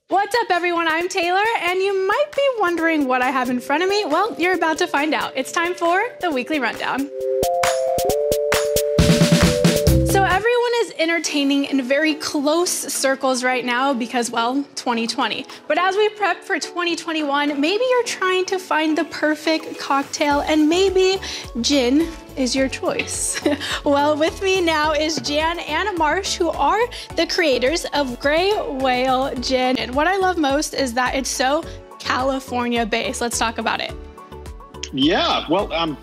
What's up, everyone? I'm Taylor, and you might be wondering what I have in front of me. Well, you're about to find out. It's time for the Weekly Rundown. So everyone is entertaining in very close circles right now because, well, 2020. But as we prep for 2021, maybe you're trying to find the perfect cocktail, and maybe gin is your choice. Well, with me now is Jan and Marsh, who are the creators of Gray Whale Gin. And what I love most is that it's so California-based. Let's talk about it. Yeah, well, I'm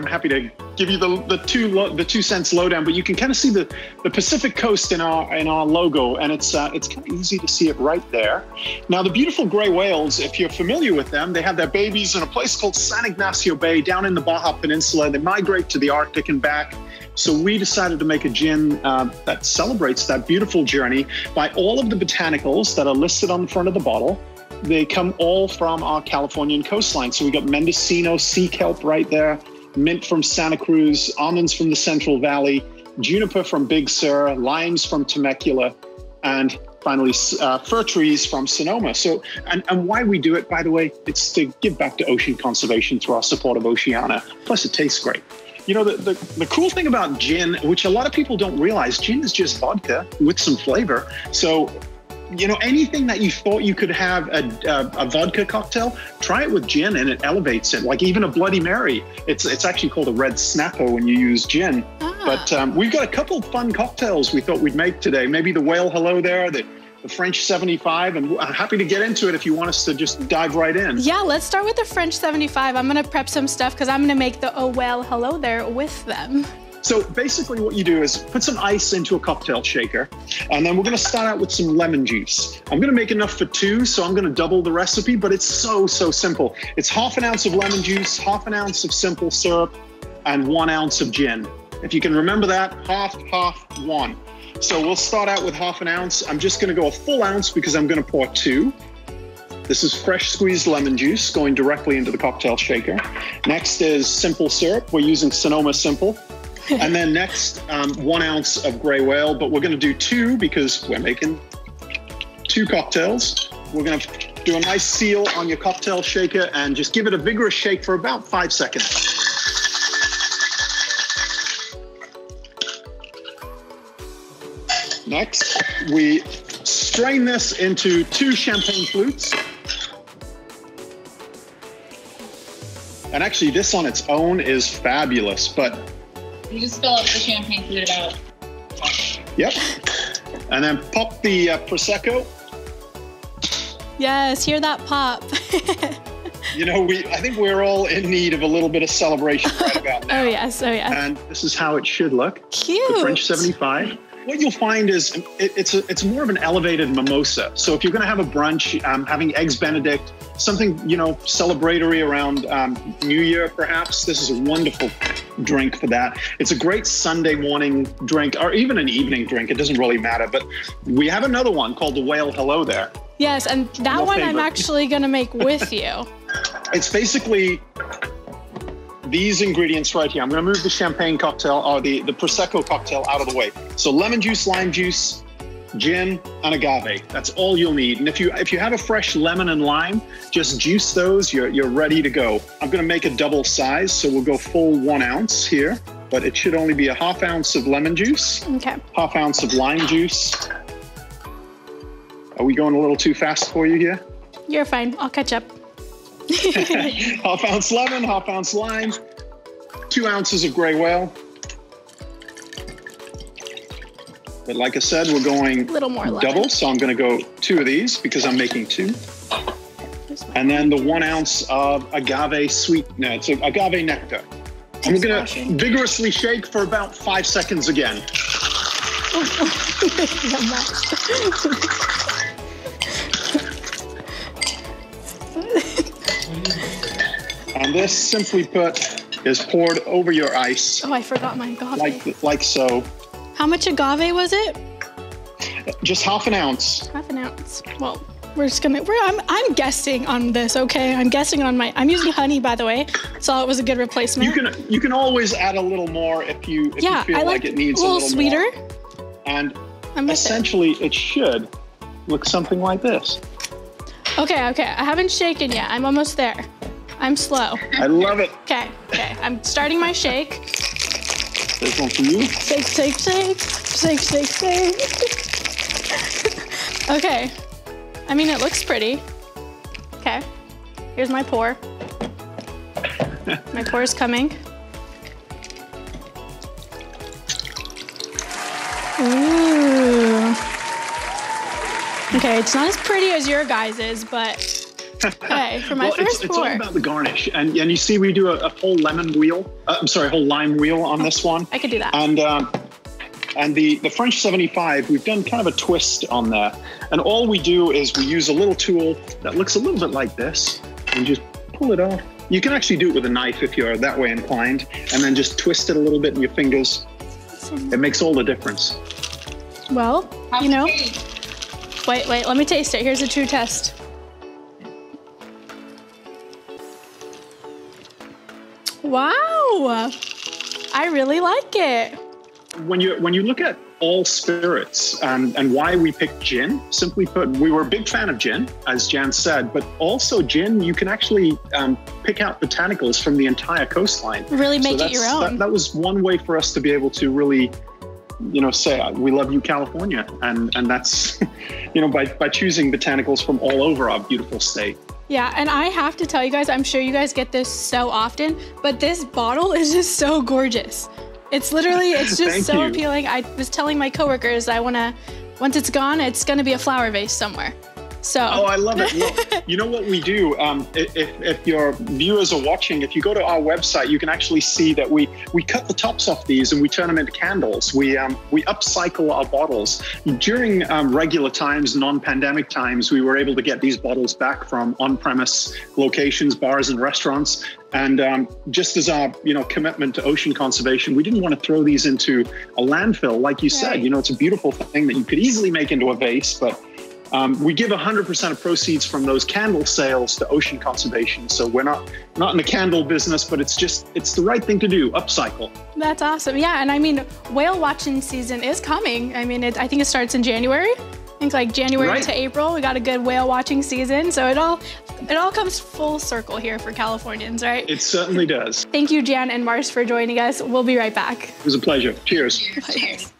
happy to give you the 2 cents lowdown, but you can kind of see the Pacific Coast in our logo, and it's kind of easy to see it right there. Now, the beautiful gray whales, if you're familiar with them, they have their babies in a place called San Ignacio Bay down in the Baja Peninsula. They migrate to the Arctic and back. So we decided to make a gin that celebrates that beautiful journey by all of the botanicals that are listed on the front of the bottle. They come all from our Californian coastline. So we got Mendocino sea kelp right there, mint from Santa Cruz, almonds from the Central Valley, juniper from Big Sur, limes from Temecula, and finally fir trees from Sonoma. So, and why we do it, by the way, it's to give back to ocean conservation through our support of Oceana. Plus, it tastes great. You know, the cool thing about gin, which a lot of people don't realize, gin is just vodka with some flavor. So, you know, anything that you thought you could have a vodka cocktail, try it with gin and it elevates it. Like even a Bloody Mary, it's actually called a red snapper when you use gin. But we've got a couple fun cocktails we thought we'd make today. Maybe the Whale Hello there, the French 75, and I'm happy to get into it if you want us to just dive right in. Yeah, let's start with the French 75. I'm gonna prep some stuff because I'm gonna make the Oh Whale Hello there with them. So basically what you do is put some ice into a cocktail shaker, and then we're gonna start out with some lemon juice. I'm gonna make enough for 2, so I'm gonna double the recipe, but it's so simple. It's ½ ounce of lemon juice, ½ ounce of simple syrup, and 1 ounce of gin. If you can remember that, half, 1. So we'll start out with ½ ounce. I'm just gonna go a full ounce because I'm gonna pour 2. This is fresh squeezed lemon juice going directly into the cocktail shaker. Next is simple syrup. We're using Sonoma Simple. And then next, 1 ounce of Gray Whale, but we're gonna do 2 because we're making 2 cocktails. We're gonna do a nice seal on your cocktail shaker and just give it a vigorous shake for about 5 seconds. Next, we strain this into 2 champagne flutes. And actually this on its own is fabulous, but you just fill up the champagne flute out. Yep. And then pop the Prosecco. Yes, hear that pop. You know, I think we're all in need of a little bit of celebration right about now. Oh yes. And this is how it should look. Cute. The French 75. What you'll find is it's more of an elevated mimosa. So if you're going to have a brunch, having eggs Benedict, something, you know, celebratory around New Year, perhaps, this is a wonderful drink for that. It's a great Sunday morning drink, or even an evening drink. It doesn't really matter. But we have another one called the Whale Hello there. Yes, and that one I'm actually going to make with you. It's basically these ingredients right here. I'm going to move the champagne cocktail, or the Prosecco cocktail out of the way. So lemon juice, lime juice, gin, and agave. That's all you'll need. And if you have a fresh lemon and lime, just juice those. You're ready to go. I'm going to make a double size, so we'll go full 1 ounce here, but it should only be a ½ ounce of lemon juice. Okay. ½ ounce of lime juice. Are we going a little too fast for you here? You're fine. I'll catch up. ½ ounce lemon, ½ ounce lime, 2 ounces of Gray Whale. But like I said, we're going a little more lemon. Double, so I'm going to go 2 of these because I'm making 2. And then the 1 ounce of agave it's agave nectar. And we're going to vigorously shake for about 5 seconds again. And this, simply put, is poured over your ice. Oh, I forgot my agave. Like so. How much agave was it? Just ½ ounce. ½ ounce. Well, I'm guessing on this, okay? I'm guessing on I'm using honey, by the way, so it was a good replacement. You can always add a little more if you feel like it needs a little sweeter. More. And essentially it should looks something like this. Okay, I haven't shaken yet. I'm almost there. I'm slow. I love it. Okay, I'm starting my shake. There's one for you. Shake. Okay, I mean, it looks pretty. Okay, here's my pour. My pour is coming. Ooh. Okay, it's not as pretty as your guys's, but hey, for my first pour. It's all about the garnish, and you see we do a whole lemon wheel. Whole lime wheel on this one. I could do that. And the French 75, we've done kind of a twist on there, and all we do is we use a little tool that looks a little bit like this, and just pull it off. You can actually do it with a knife if you're that way inclined, and then just twist it a little bit in your fingers. It makes all the difference. Well, you know. Wait, let me taste it. Here's a true test. Wow, I really like it. When you look at all spirits and why we picked gin, simply put, we were a big fan of gin, as Jan said, but also gin, you can actually pick out botanicals from the entire coastline. Really make it your own. That was one way for us to be able to really, say, we love you, California. And that's, by choosing botanicals from all over our beautiful state. Yeah, and I have to tell you guys, I'm sure you guys get this so often, but this bottle is just so gorgeous. It's just so appealing. I was telling my coworkers, once it's gone, it's gonna be a flower vase somewhere. So. Oh, I love it. Well, you know what we do? If your viewers are watching, if you go to our website, you can actually see that we cut the tops off these and we turn them into candles. We upcycle our bottles. During regular times, non-pandemic times, we were able to get these bottles back from on-premise locations, bars and restaurants. And just as our commitment to ocean conservation, we didn't want to throw these into a landfill. Like you said, it's a beautiful thing that you could easily make into a vase, but we give 100% of proceeds from those candle sales to ocean conservation. So we're not in the candle business, but it's the right thing to do, upcycle. That's awesome. Yeah, and I mean, whale watching season is coming. I mean, I think it starts in January. I think like January to April, we got a good whale watching season. So it all comes full circle here for Californians, right? It certainly does. Thank you, Jan and Mars, for joining us. We'll be right back. It was a pleasure. Cheers. Cheers.